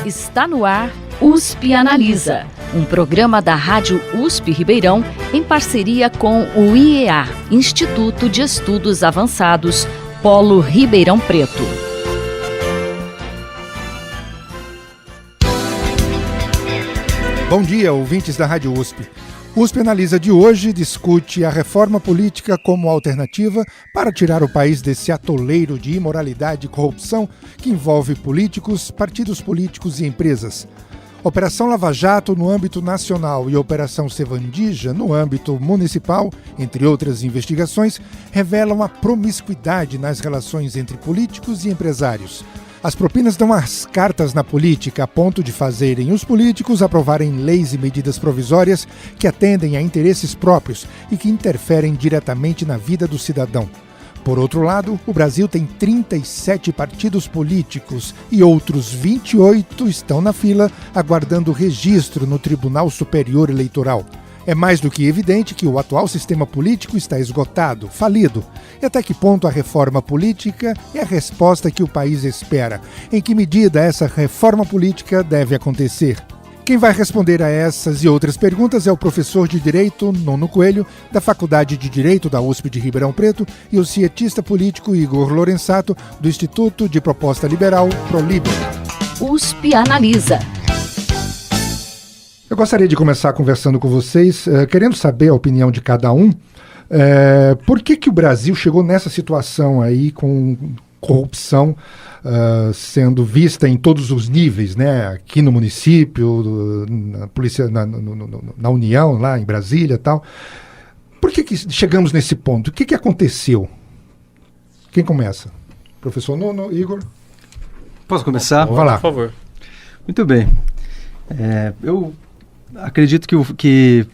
Está no ar USP Analisa, um programa da Rádio USP Ribeirão em parceria com o IEA, Instituto de Estudos Avançados, Polo Ribeirão Preto. Bom dia, ouvintes da Rádio USP. USP Analisa de hoje discute a reforma política como alternativa para tirar o país desse atoleiro de imoralidade e corrupção que envolve políticos, partidos políticos e empresas. Operação Lava Jato no âmbito nacional e Operação Sevandija no âmbito municipal, entre outras investigações, revelam a promiscuidade nas relações entre políticos e empresários. As propinas dão as cartas na política a ponto de fazerem os políticos aprovarem leis e medidas provisórias que atendem a interesses próprios e que interferem diretamente na vida do cidadão. Por outro lado, o Brasil tem 37 partidos políticos e outros 28 estão na fila aguardando registro no Tribunal Superior Eleitoral. É mais do que evidente que o atual sistema político está esgotado, falido. E até que ponto a reforma política é a resposta que o país espera? Em que medida essa reforma política deve acontecer? Quem vai responder a essas e outras perguntas é o professor de Direito, Nono Coelho, da Faculdade de Direito da USP de Ribeirão Preto, e o cientista político Igor Lorenzato, do Instituto de Proposta Liberal, ProLiber. USP Analisa. Eu gostaria de começar conversando com vocês, querendo saber a opinião de cada um. Por que o Brasil chegou nessa situação aí com corrupção sendo vista em todos os níveis, né? Aqui no município, na polícia, na União, lá em Brasília e tal. Por que chegamos nesse ponto? O que aconteceu? Quem começa? Professor Nono, Igor? Posso começar? Vai lá. Por favor. Muito bem. Eu acredito que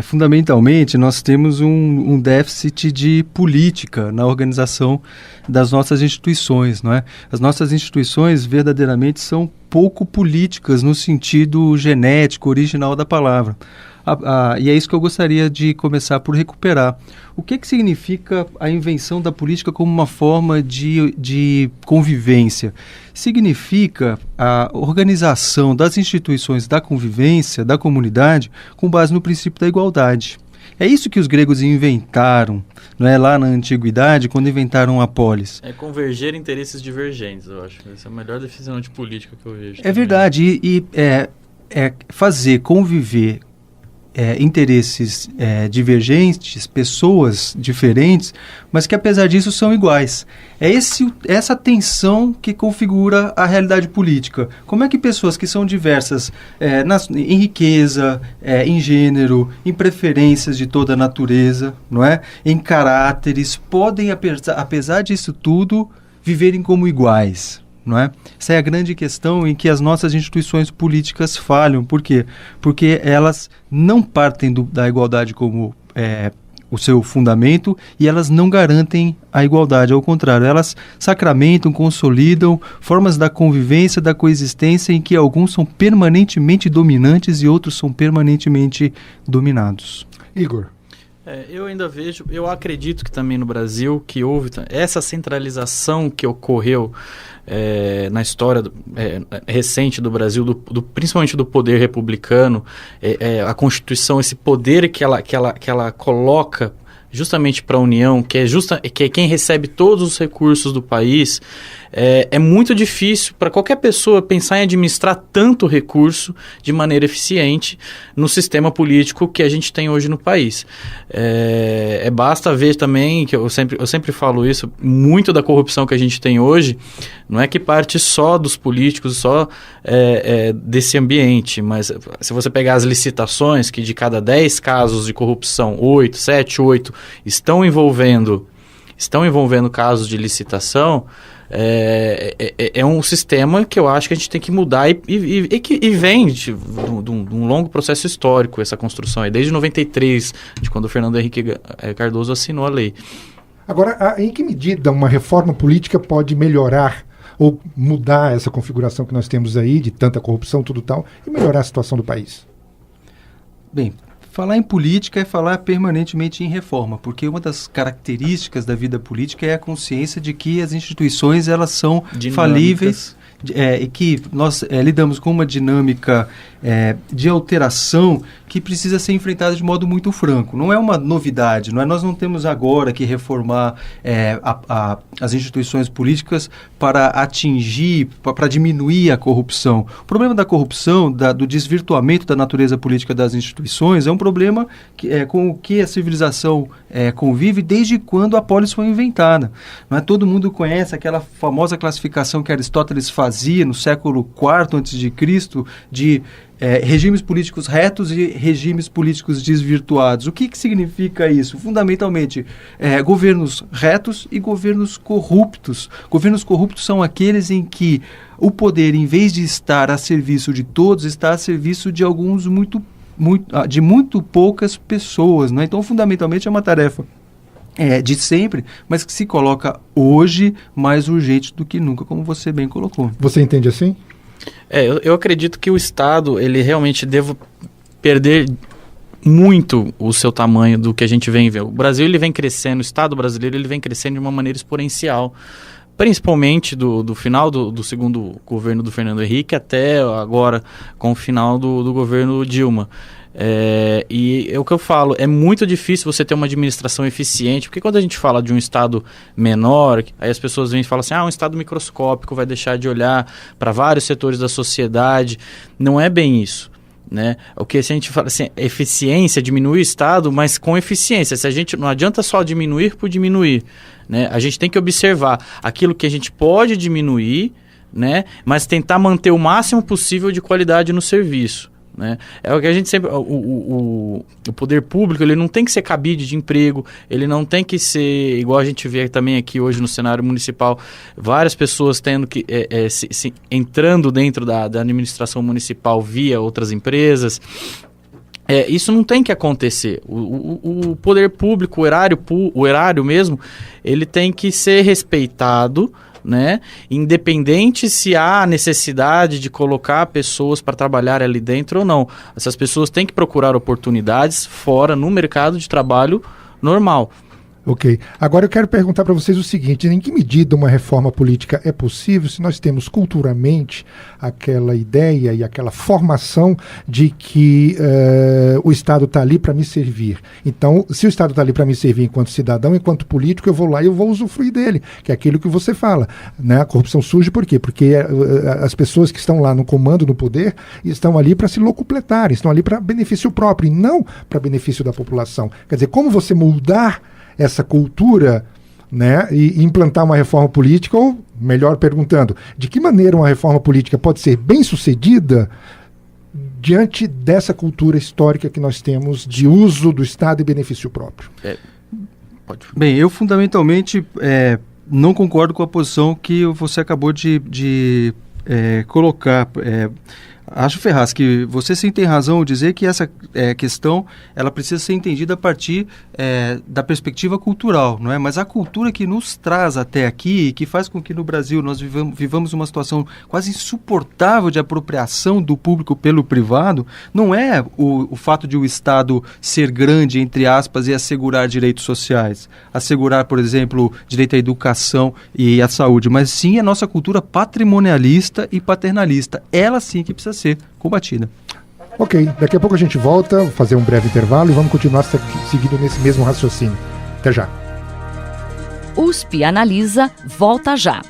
fundamentalmente nós temos um déficit de política na organização das nossas instituições, não é? As nossas instituições verdadeiramente são pouco políticas no sentido genético, original da palavra. E é isso que eu gostaria de começar por recuperar. O que significa a invenção da política como uma forma de convivência? Significa a organização das instituições da convivência, da comunidade, com base no princípio da igualdade. É isso que os gregos inventaram, não é, lá na antiguidade, quando inventaram a polis. É converger interesses divergentes, eu acho. Essa é a melhor definição de política que eu vejo. É verdade, e fazer conviver interesses divergentes, pessoas diferentes, mas que apesar disso são iguais. É essa tensão que configura a realidade política. Como é que pessoas que são diversas em riqueza, em gênero, em preferências de toda a natureza, não é? Em caráteres, podem, apesar disso tudo, viverem como iguais? Não é? Essa é a grande questão em que as nossas instituições políticas falham. Por quê? Porque elas não partem da igualdade como o seu fundamento e elas não garantem a igualdade. Ao contrário, elas sacramentam, consolidam formas da convivência, da coexistência em que alguns são permanentemente dominantes e outros são permanentemente dominados. Igor. Eu acredito que também no Brasil que houve essa centralização que ocorreu na história recente do Brasil, principalmente do poder republicano, a Constituição, esse poder que ela coloca justamente para a União, que é quem recebe todos os recursos do país. É muito difícil para qualquer pessoa pensar em administrar tanto recurso de maneira eficiente no sistema político que a gente tem hoje no país. Basta ver também, que eu sempre falo isso, muito da corrupção que a gente tem hoje não é que parte só dos políticos, só desse ambiente, mas se você pegar as licitações, que de cada 10 casos de corrupção, 8 estão envolvendo casos de licitação. É um sistema que eu acho que a gente tem que mudar e vem de um longo processo histórico essa construção aí, desde 93, de quando o Fernando Henrique Cardoso assinou a lei. Agora, em que medida uma reforma política pode melhorar ou mudar essa configuração que nós temos aí de tanta corrupção, tudo tal, e melhorar a situação do país? Bem, falar em política é falar permanentemente em reforma, porque uma das características da vida política é a consciência de que as instituições elas são falíveis, e que nós lidamos com uma dinâmica de alteração que precisa ser enfrentada de modo muito franco. Não é uma novidade, nós não temos agora que reformar as instituições políticas para atingir, para diminuir a corrupção. O problema da corrupção, do desvirtuamento da natureza política das instituições, é um problema com o que a civilização convive desde quando a polis foi inventada. Não é? Todo mundo conhece aquela famosa classificação que Aristóteles fazia no século IV a.C. de regimes políticos retos e regimes políticos desvirtuados. O que significa isso? Fundamentalmente, governos retos e governos corruptos. Governos corruptos são aqueles em que o poder, em vez de estar a serviço de todos, está a serviço de alguns de muito poucas pessoas. Né? Então, fundamentalmente, é uma tarefa de sempre, mas que se coloca hoje mais urgente do que nunca, como você bem colocou. Você entende assim? Eu acredito que o Estado, ele realmente deve perder muito o seu tamanho do que a gente vem vendo. O Brasil, ele vem crescendo, o Estado brasileiro, ele vem crescendo de uma maneira exponencial, principalmente do final do segundo governo do Fernando Henrique até agora com o final do governo Dilma. E é o que eu falo, é muito difícil você ter uma administração eficiente, porque quando a gente fala de um Estado menor, aí as pessoas vêm e falam assim, um Estado microscópico vai deixar de olhar para vários setores da sociedade. Não é bem isso, né? O que a gente fala assim, eficiência, diminuir o Estado, mas com eficiência. Se a gente não adianta só diminuir por diminuir, né? A gente tem que observar aquilo que a gente pode diminuir, né? Mas tentar manter o máximo possível de qualidade no serviço. Né? É o que a gente sempre... O poder público, ele não tem que ser cabide de emprego, ele não tem que ser, igual a gente vê também aqui hoje no cenário municipal, várias pessoas tendo que entrando dentro da administração municipal via outras empresas. Isso não tem que acontecer. O poder público, o erário mesmo, ele tem que ser respeitado, né? Independente se há necessidade de colocar pessoas para trabalhar ali dentro ou não. Essas pessoas têm que procurar oportunidades fora, no mercado de trabalho normal. Ok. Agora eu quero perguntar para vocês o seguinte, em que medida uma reforma política é possível se nós temos culturalmente aquela ideia e aquela formação de que o Estado está ali para me servir. Então, se o Estado está ali para me servir enquanto cidadão, enquanto político, eu vou lá e eu vou usufruir dele, que é aquilo que você fala. Né? A corrupção surge por quê? Porque as pessoas que estão lá no comando, no poder, estão ali para se locupletarem, estão ali para benefício próprio e não para benefício da população. Quer dizer, como você moldar essa cultura, né, e implantar uma reforma política, ou melhor perguntando, de que maneira uma reforma política pode ser bem sucedida diante dessa cultura histórica que nós temos de uso do Estado e benefício próprio? Bem, eu fundamentalmente não concordo com a posição que você acabou de colocar. Acho, Ferraz, que você sim tem razão ao dizer que essa questão ela precisa ser entendida a partir da perspectiva cultural, não é? Mas a cultura que nos traz até aqui e que faz com que no Brasil nós vivamos uma situação quase insuportável de apropriação do público pelo privado, não é o fato de o Estado ser grande, entre aspas, e assegurar direitos sociais, assegurar, por exemplo, direito à educação e à saúde, mas sim a nossa cultura patrimonialista e paternalista. Ela sim que precisa ser combatida. Ok, daqui a pouco a gente volta, vou fazer um breve intervalo e vamos continuar seguindo nesse mesmo raciocínio. Até já. USP Analisa volta já.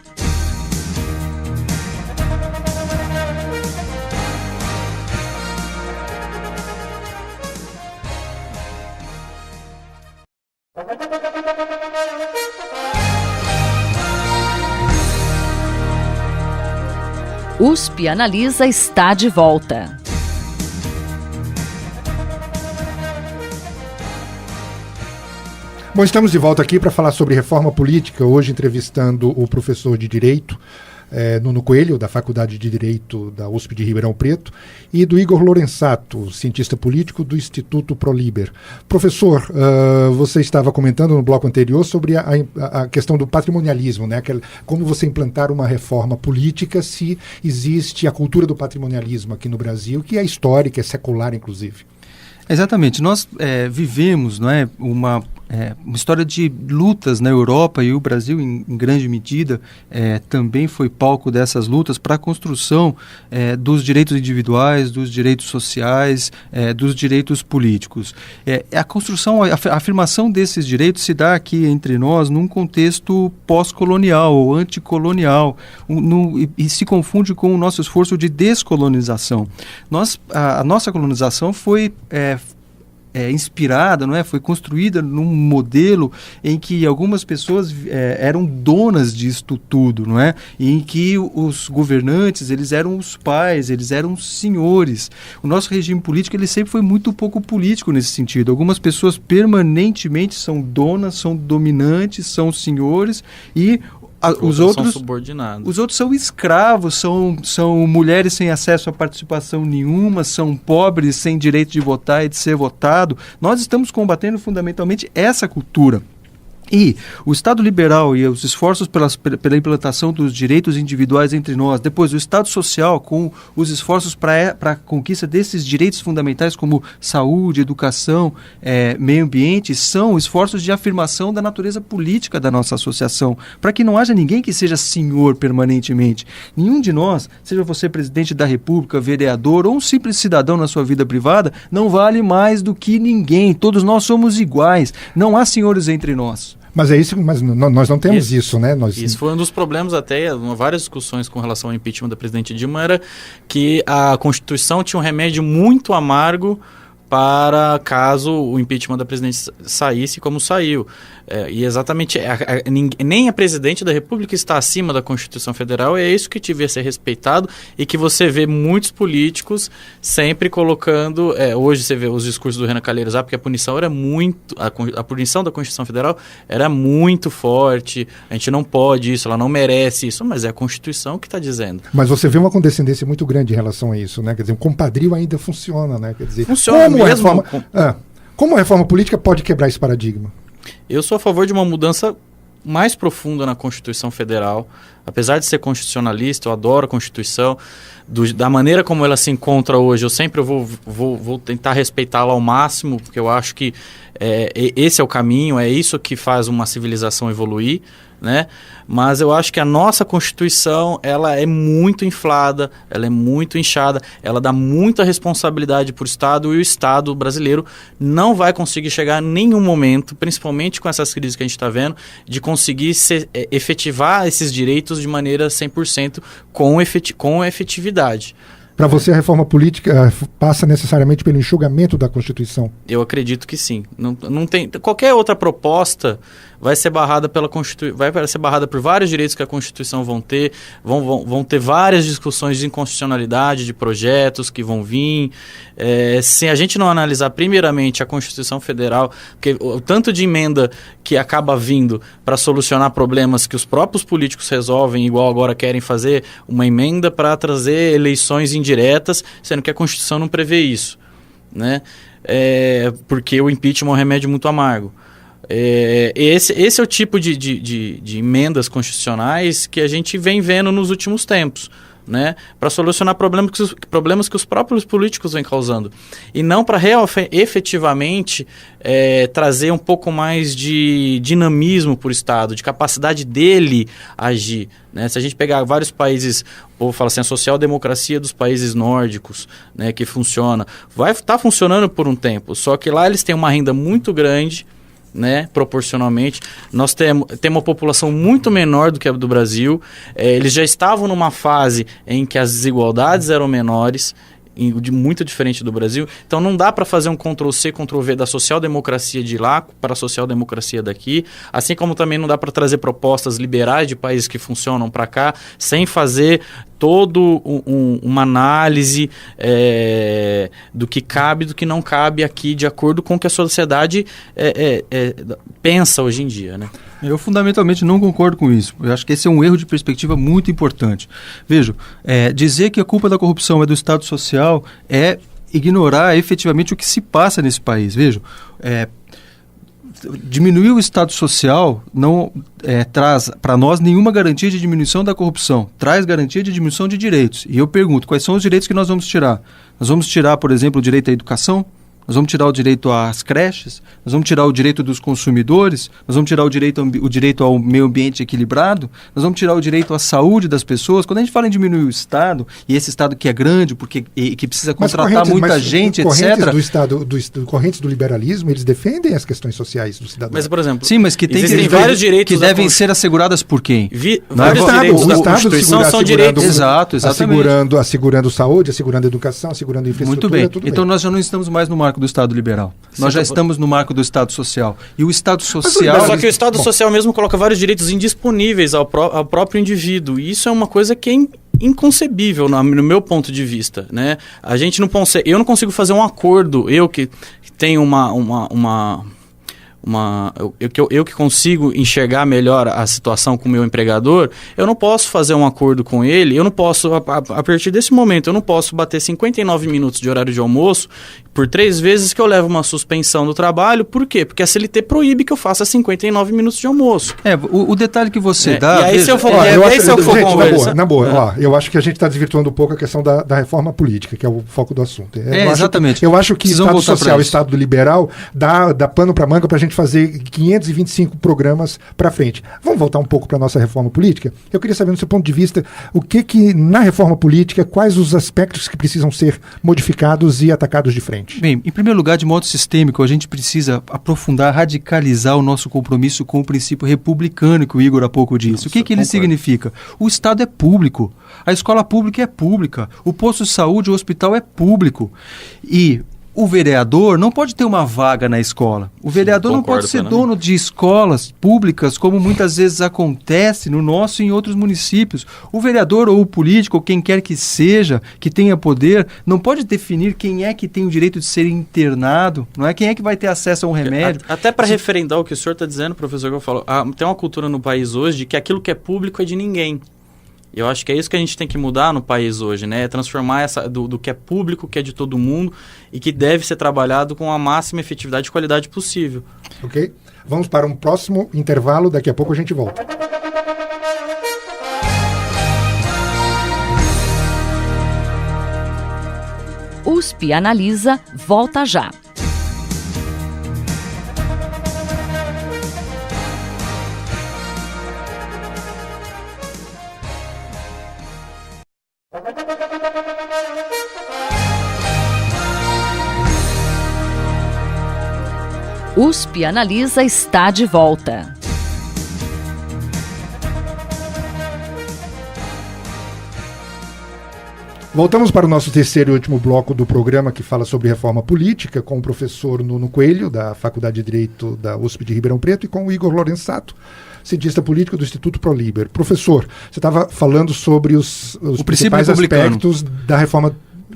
USP Analisa está de volta. Bom, estamos de volta aqui para falar sobre reforma política, hoje entrevistando o professor de Direito, Nuno Coelho, da Faculdade de Direito da USP de Ribeirão Preto, e do Igor Lorenzato, cientista político do Instituto ProLiber. Professor, você estava comentando no bloco anterior sobre a questão do patrimonialismo, né? Como você implantar uma reforma política se existe a cultura do patrimonialismo aqui no Brasil, que é histórica, é secular, inclusive. Exatamente. Nós vivemos, não é, uma história de lutas na Europa, e o Brasil, em grande medida, também foi palco dessas lutas para a construção dos direitos individuais, dos direitos sociais, dos direitos políticos. A construção, a afirmação desses direitos se dá aqui entre nós num contexto pós-colonial ou anticolonial, e se confunde com o nosso esforço de descolonização. A nossa colonização foi inspirada, não é? Foi construída num modelo em que algumas pessoas eram donas disto tudo, não é? E em que os governantes, eles eram os pais, eles eram os senhores. O nosso regime político, ele sempre foi muito pouco político nesse sentido. Algumas pessoas permanentemente são donas, são dominantes, são senhores, e os outros são subordinados. Os outros são escravos, são mulheres sem acesso à participação nenhuma, são pobres sem direito de votar e de ser votado. Nós estamos combatendo fundamentalmente essa cultura. E o Estado liberal e os esforços pela implantação dos direitos individuais entre nós, depois o Estado social com os esforços para a conquista desses direitos fundamentais como saúde, educação, meio ambiente, são esforços de afirmação da natureza política da nossa associação, para que não haja ninguém que seja senhor permanentemente. Nenhum de nós, seja você presidente da República, vereador ou um simples cidadão na sua vida privada, não vale mais do que ninguém. Todos nós somos iguais, não há senhores entre nós. Mas é isso, mas nós não temos isso, né? Isso foi um dos problemas até, várias discussões com relação ao impeachment da presidente Dilma, era que a Constituição tinha um remédio muito amargo para caso o impeachment da presidente saísse como saiu. E exatamente, nem a presidente da República está acima da Constituição Federal, e é isso que devia ser respeitado, e que você vê muitos políticos sempre colocando, hoje você vê os discursos do Renan Calheiros, porque a punição era muito, a punição da Constituição Federal era muito forte, a gente não pode isso, ela não merece isso, mas é a Constituição que está dizendo. Mas você vê uma condescendência muito grande em relação a isso, né? Quer dizer, o compadrio ainda funciona, né? Quer dizer, funciona mesmo. Como a reforma política pode quebrar esse paradigma? Eu sou a favor de uma mudança mais profunda na Constituição Federal. Apesar de ser constitucionalista, eu adoro a Constituição. Da maneira como ela se encontra hoje, eu sempre vou tentar respeitá-la ao máximo, porque eu acho que esse é o caminho, é isso que faz uma civilização evoluir, né? Mas eu acho que a nossa Constituição, ela é muito inflada, ela é muito inchada, ela dá muita responsabilidade para o Estado, e o Estado brasileiro não vai conseguir chegar em nenhum momento, principalmente com essas crises que a gente está vendo, de conseguir efetivar esses direitos de maneira 100% com efetividade. Para você, a reforma política passa necessariamente pelo enxugamento da Constituição? Eu acredito que sim. Não tem, qualquer outra proposta vai ser barrada vai ser barrada por vários direitos que a Constituição vão ter várias discussões de inconstitucionalidade de projetos que vão vir. Se a gente não analisar primeiramente a Constituição Federal, porque o tanto de emenda que acaba vindo para solucionar problemas que os próprios políticos resolvem, igual agora querem fazer uma emenda para trazer eleições indiretas, sendo que a Constituição não prevê isso, né? Porque o impeachment é um remédio muito amargo. Esse é o tipo de emendas constitucionais que a gente vem vendo nos últimos tempos, né? Para solucionar problemas que os próprios políticos vêm causando, e não para efetivamente trazer um pouco mais de dinamismo para o Estado, de capacidade dele agir, né? Se a gente pegar vários países, o povo fala assim, a social-democracia dos países nórdicos, né, que funciona, vai estar funcionando por um tempo, só que lá eles têm uma renda muito grande, né, proporcionalmente. Nós temos uma população muito menor do que a do Brasil. Eles já estavam numa fase em que as desigualdades eram menores, muito diferente do Brasil. Então não dá para fazer um Ctrl-C, Ctrl-V da social-democracia de lá para a social-democracia daqui, assim como também não dá para trazer propostas liberais de países que funcionam para cá, sem fazer todo uma análise do que cabe e do que não cabe aqui, de acordo com o que a sociedade pensa hoje em dia, né? Eu fundamentalmente não concordo com isso. Eu acho que esse é um erro de perspectiva muito importante. Veja, dizer que a culpa da corrupção é do Estado Social é ignorar efetivamente o que se passa nesse país. Veja, diminuir o Estado Social não traz para nós nenhuma garantia de diminuição da corrupção, traz garantia de diminuição de direitos. E eu pergunto, quais são os direitos que nós vamos tirar? Nós vamos tirar, por exemplo, o direito à educação? Nós vamos tirar o direito às creches, nós vamos tirar o direito dos consumidores, nós vamos tirar o direito ao meio ambiente equilibrado, nós vamos tirar o direito à saúde das pessoas. Quando a gente fala em diminuir o Estado, e esse Estado que é grande, que precisa contratar muita gente, etc. Correntes do liberalismo, eles defendem as questões sociais do cidadão. Mas, por exemplo, sim, mas que tem vários direitos que devem ser asseguradas por quem? Vários direitos da Constituição são direitos. Exato, exatamente. Assegurando saúde, assegurando educação, assegurando infraestrutura. Muito bem. Então nós já não estamos mais no marco do Estado liberal. Nós já estamos no marco do Estado social. E o Estado social... Só que o Estado social mesmo coloca vários direitos indisponíveis ao próprio indivíduo. E isso é uma coisa que é inconcebível no meu ponto de vista, né? A gente não consegue... Eu não consigo fazer um acordo. Eu que tenho eu que consigo enxergar melhor a situação com o meu empregador, eu não posso fazer um acordo com ele, eu não posso, a partir desse momento, eu não posso bater 59 minutos de horário de almoço por 3 vezes que eu levo uma suspensão do trabalho. Por quê? Porque a CLT proíbe que eu faça 59 minutos de almoço. O detalhe que você dá... E aí se eu for conversar... Na boa, eu acho que a gente está desvirtuando um pouco a questão da reforma política, que é o foco do assunto. Exatamente. Eu acho que Estado social, Estado liberal, dá pano para manga para a gente fazer 525 programas para frente. Vamos voltar um pouco para a nossa reforma política? Eu queria saber, no seu ponto de vista, o que na reforma política, quais os aspectos que precisam ser modificados e atacados de frente? Bem, em primeiro lugar, de modo sistêmico, a gente precisa aprofundar, radicalizar o nosso compromisso com o princípio republicano que o Igor há pouco disse. O que ele significa? O Estado é público, a escola pública é pública, o posto de saúde, o hospital é público. E o vereador não pode ter uma vaga na escola. O vereador não pode ser dono de escolas públicas, como muitas vezes acontece no nosso e em outros municípios. O vereador ou o político, ou quem quer que seja, que tenha poder, não pode definir quem é que tem o direito de ser internado, não é? Quem é que vai ter acesso a um remédio. Até para referendar o que o senhor está dizendo, professor, que eu falo, tem uma cultura no país hoje de que aquilo que é público é de ninguém. Eu acho que é isso que a gente tem que mudar no país hoje, né? É transformar do que é público, que é de todo mundo e que deve ser trabalhado com a máxima efetividade e qualidade possível. Ok? Vamos para um próximo intervalo, daqui a pouco a gente volta. USP Analisa volta já. USP Analisa está de volta. Voltamos para o nosso terceiro e último bloco do programa, que fala sobre reforma política, com o professor Nuno Coelho, da Faculdade de Direito da USP de Ribeirão Preto, e com o Igor Lorenzato, cientista político do Instituto ProLiber. Professor, você estava falando sobre os principais aspectos da reforma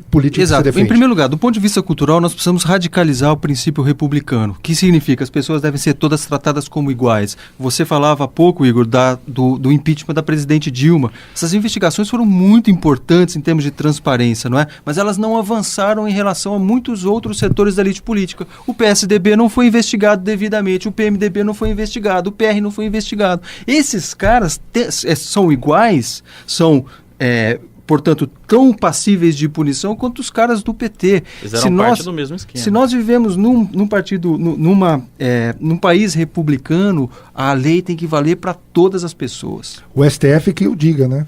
política. Exato. Que você defende. Em primeiro lugar, do ponto de vista cultural, nós precisamos radicalizar o princípio republicano, que significa que as pessoas devem ser todas tratadas como iguais. Você falava há pouco, Igor, do impeachment da presidente Dilma. Essas investigações foram muito importantes em termos de transparência, não é? Mas elas não avançaram em relação a muitos outros setores da elite política. O PSDB não foi investigado devidamente, o PMDB não foi investigado, o PR não foi investigado. Esses caras são iguais, são... portanto, tão passíveis de punição quanto os caras do PT. Eles eram parte do mesmo esquema. Se nós vivemos num partido, num país republicano, a lei tem que valer para todas as pessoas. O STF que o diga, né?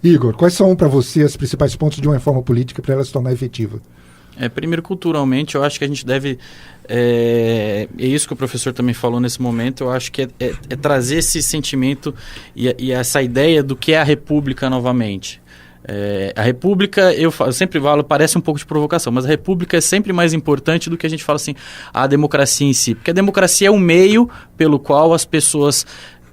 Igor, quais são para você os principais pontos de uma reforma política para ela se tornar efetiva? Primeiro, culturalmente, eu acho que a gente deve... É isso que o professor também falou nesse momento. Eu acho que é trazer esse sentimento e essa ideia do que é a República novamente. A República, eu sempre falo, parece um pouco de provocação, mas a República é sempre mais importante do que a gente fala assim, a democracia em si. Porque a democracia é um meio pelo qual as pessoas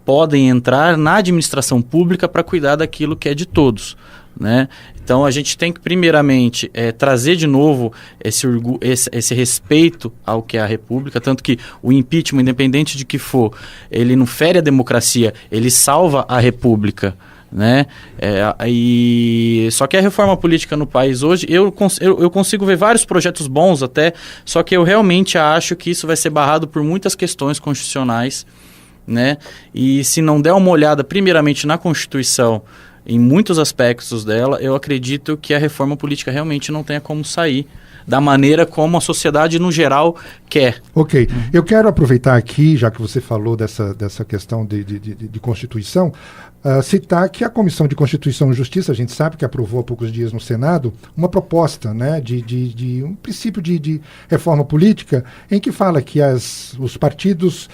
podem entrar na administração pública para cuidar daquilo que é de todos, né? Então a gente tem que primeiramente trazer de novo esse respeito ao que é a República, tanto que o impeachment, independente de que for, ele não fere a democracia, ele salva a República, né? Só que a reforma política no país hoje, eu consigo ver vários projetos bons até, só que eu realmente acho que isso vai ser barrado por muitas questões constitucionais, né? E se não der uma olhada primeiramente na Constituição em muitos aspectos dela, eu acredito que a reforma política realmente não tenha como sair da maneira como a sociedade no geral quer. Ok. Eu quero aproveitar aqui, já que você falou dessa questão de Constituição, citar que a Comissão de Constituição e Justiça, a gente sabe que aprovou há poucos dias no Senado, uma proposta, né, de um princípio de reforma política, em que fala que os partidos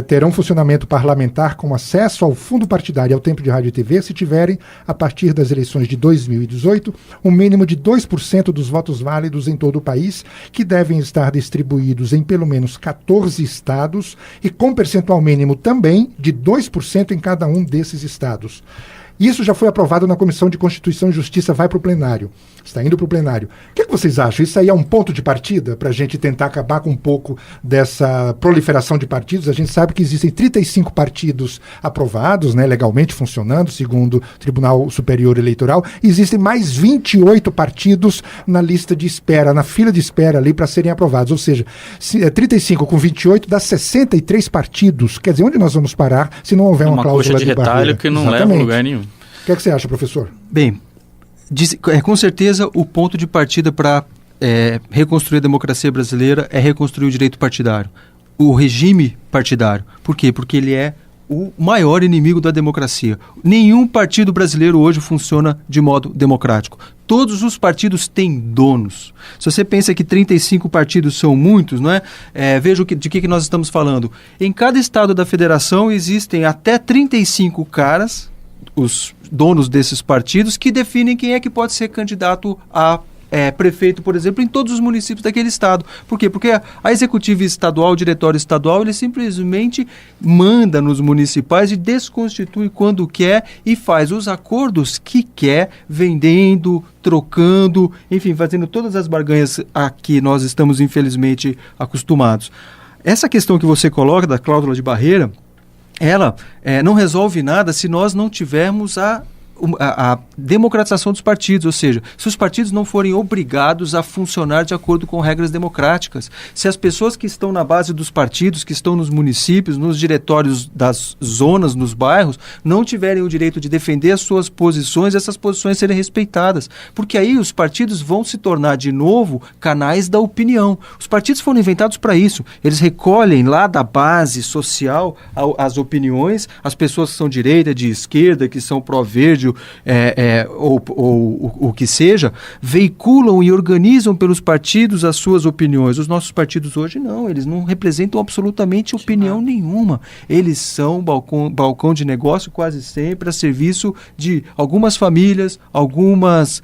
terão funcionamento parlamentar com acesso ao fundo partidário e ao tempo de rádio e TV se tiverem, a partir das eleições de 2018, um mínimo de 2% dos votos válidos em todo o país, que devem estar distribuídos em pelo menos 14 estados e com percentual mínimo também de 2% em cada um desses estados. Isso já foi aprovado na Comissão de Constituição e Justiça, vai para o plenário. Está indo para o plenário. O que vocês acham? Isso aí é um ponto de partida para a gente tentar acabar com um pouco dessa proliferação de partidos? A gente sabe que existem 35 partidos aprovados, né, legalmente funcionando, segundo o Tribunal Superior Eleitoral. Existem mais 28 partidos na lista de espera, na fila de espera ali para serem aprovados. Ou seja, 35 com 28 dá 63 partidos. Quer dizer, onde nós vamos parar se não houver uma cláusula coxa de retalho barreira? Que não Exatamente. Leva a lugar nenhum. O que é que você acha, professor? Bem, com certeza o ponto de partida para reconstruir a democracia brasileira é reconstruir o direito partidário, o regime partidário. Por quê? Porque ele é o maior inimigo da democracia. Nenhum partido brasileiro hoje funciona de modo democrático. Todos os partidos têm donos. Se você pensa que 35 partidos são muitos, não é? Veja de que nós estamos falando. Em cada estado da federação existem até 35 caras, os donos desses partidos, que definem quem é que pode ser candidato a prefeito, por exemplo, em todos os municípios daquele estado. Por quê? Porque a executiva estadual, o diretório estadual, ele simplesmente manda nos municipais e desconstitui quando quer e faz os acordos que quer, vendendo, trocando, enfim, fazendo todas as barganhas a que nós estamos, infelizmente, acostumados. Essa questão que você coloca da cláusula de barreira, ela não resolve nada se nós não tivermos a democratização dos partidos, ou seja, se os partidos não forem obrigados a funcionar de acordo com regras democráticas, se as pessoas que estão na base dos partidos, que estão nos municípios, nos diretórios das zonas, nos bairros, não tiverem o direito de defender as suas posições, essas posições serem respeitadas, porque aí os partidos vão se tornar de novo canais da opinião. Os partidos foram inventados para isso, eles recolhem lá da base social as opiniões, as pessoas que são de direita, de esquerda, que são pró-verde, ou o que seja, veiculam e organizam pelos partidos as suas opiniões. Os nossos partidos hoje não, eles não representam absolutamente opinião nenhuma. Eles são balcão de negócio quase sempre a serviço de algumas famílias, algumas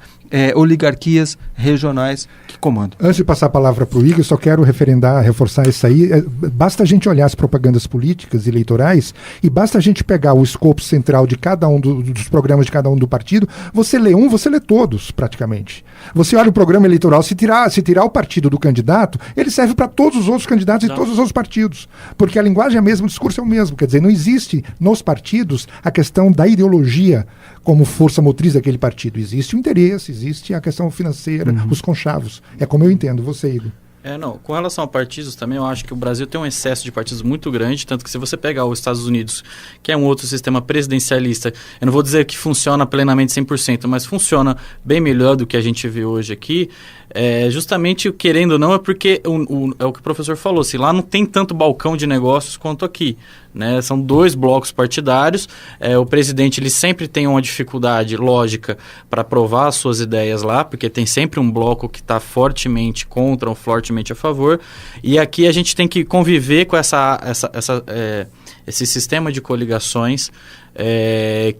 oligarquias regionais que comandam. Antes de passar a palavra para o Igor, só quero reforçar isso aí. Basta a gente olhar as propagandas políticas e eleitorais e basta a gente pegar o escopo central de cada um dos programas de cada um do partido. Você lê um, você lê todos, praticamente. Você olha o programa eleitoral, se tirar o partido do candidato, ele serve para todos os outros candidatos e todos os outros partidos. Porque a linguagem é a mesma, o discurso é o mesmo. Quer dizer, não existe nos partidos a questão da ideologia como força motriz daquele partido. Existe o interesse, existe a questão financeira, os conchavos. É como eu entendo, você, Igor. Com relação a partidos também, eu acho que o Brasil tem um excesso de partidos muito grande, tanto que se você pegar os Estados Unidos, que é um outro sistema presidencialista, eu não vou dizer que funciona plenamente 100%, mas funciona bem melhor do que a gente vê hoje aqui, justamente, querendo ou não, é porque é o que o professor falou, assim, lá não tem tanto balcão de negócios quanto aqui, né? São 2 blocos partidários, o presidente ele sempre tem uma dificuldade lógica para aprovar as suas ideias lá, porque tem sempre um bloco que está fortemente contra ou fortemente a favor, e aqui a gente tem que conviver com esse sistema de coligações,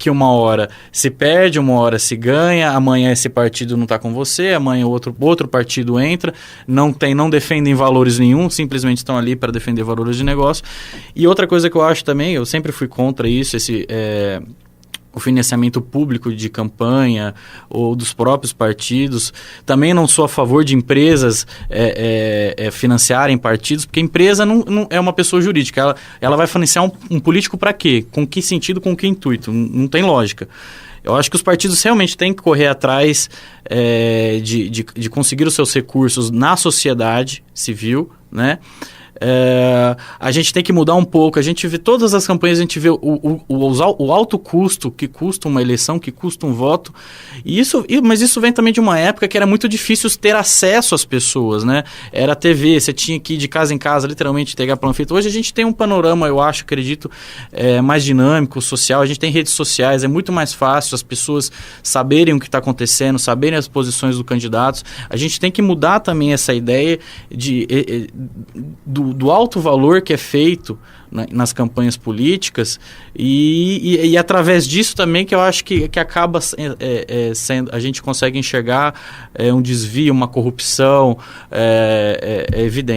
que uma hora se perde, uma hora se ganha, amanhã esse partido não está com você, amanhã outro partido entra, não defendem valores nenhum, simplesmente estão ali para defender valores de negócio. E outra coisa que eu acho também, eu sempre fui contra isso, o financiamento público de campanha ou dos próprios partidos. Também não sou a favor de empresas financiarem partidos, porque a empresa não é uma pessoa jurídica. Ela vai financiar um político para quê? Com que sentido, com que intuito? Não tem lógica. Eu acho que os partidos realmente têm que correr atrás de conseguir os seus recursos na sociedade civil, né? A gente tem que mudar um pouco. A gente vê todas as campanhas, a gente vê o alto custo que custa uma eleição, que custa um voto. Mas isso vem também de uma época que era muito difícil ter acesso às pessoas, né? Era a TV, você tinha que ir de casa em casa, literalmente, pegar panfleto. Hoje a gente tem um panorama, eu acho, acredito, mais dinâmico, social. A gente tem redes sociais, é muito mais fácil as pessoas saberem o que está acontecendo, saberem as posições dos candidatos. A gente tem que mudar também essa ideia do alto valor que é feito nas campanhas políticas e através disso também que eu acho que acaba sendo, a gente consegue enxergar um desvio, uma corrupção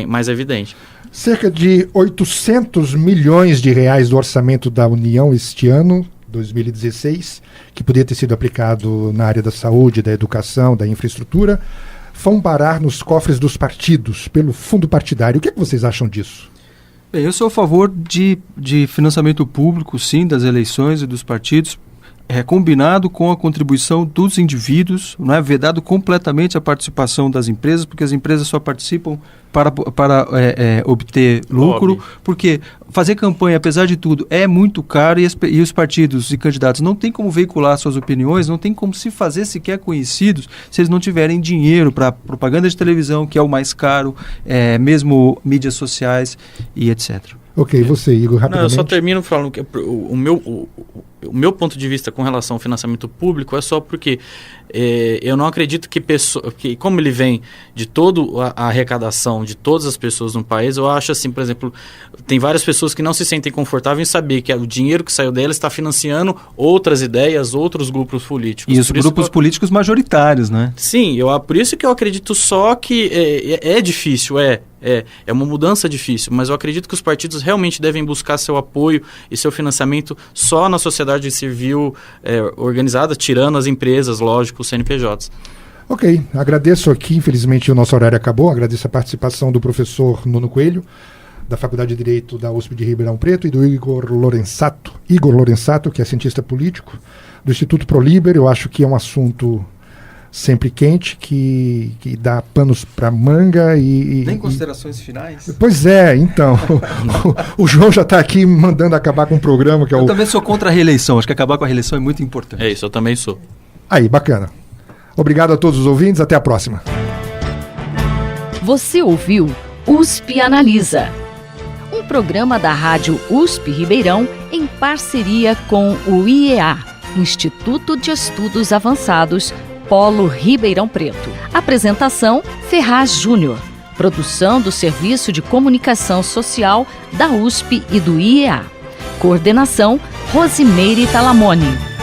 mais evidente. Cerca de 800 milhões de reais do orçamento da União este ano, 2016, que podia ter sido aplicado na área da saúde, da educação, da infraestrutura, vão parar nos cofres dos partidos, pelo fundo partidário. O que vocês acham disso? Bem, eu sou a favor de financiamento público, sim, das eleições e dos partidos, combinado com a contribuição dos indivíduos, não é vedado completamente a participação das empresas, porque as empresas só participam para obter lucro, Óbvio. porque fazer campanha, apesar de tudo, é muito caro e os partidos e candidatos não têm como veicular suas opiniões, não tem como se fazer sequer conhecidos se eles não tiverem dinheiro para propaganda de televisão, que é o mais caro, mesmo mídias sociais e etc. Ok, você, Igor, rapidamente. Não, eu só termino falando que o meu ponto de vista com relação ao financiamento público é só porque eu não acredito que como ele vem de toda a arrecadação de todas as pessoas no país, eu acho assim, por exemplo, tem várias pessoas que não se sentem confortáveis em saber que o dinheiro que saiu delas está financiando outras ideias, outros grupos políticos. E os grupos políticos majoritários, né? Sim, por isso que eu acredito só que é difícil, é uma mudança difícil, mas eu acredito que os partidos realmente devem buscar seu apoio e seu financiamento só na sociedade civil organizada, tirando as empresas, lógico, os CNPJs. Ok, agradeço aqui, infelizmente o nosso horário acabou, agradeço a participação do professor Nuno Coelho, da Faculdade de Direito da USP de Ribeirão Preto, e do Igor Lorenzato, que é cientista político, do Instituto ProLiber. Eu acho que é um assunto sempre quente, que dá panos para manga Nem considerações finais? Pois é, então, o João já está aqui mandando acabar com um programa que é Eu também sou contra a reeleição, acho que acabar com a reeleição é muito importante. É isso, eu também sou. Aí, bacana. Obrigado a todos os ouvintes, até a próxima. Você ouviu USP Analisa, um programa da Rádio USP Ribeirão em parceria com o IEA, Instituto de Estudos Avançados, Polo Ribeirão Preto. Apresentação, Ferraz Júnior. Produção do Serviço de Comunicação Social da USP e do IEA. Coordenação, Rosimeire Talamone.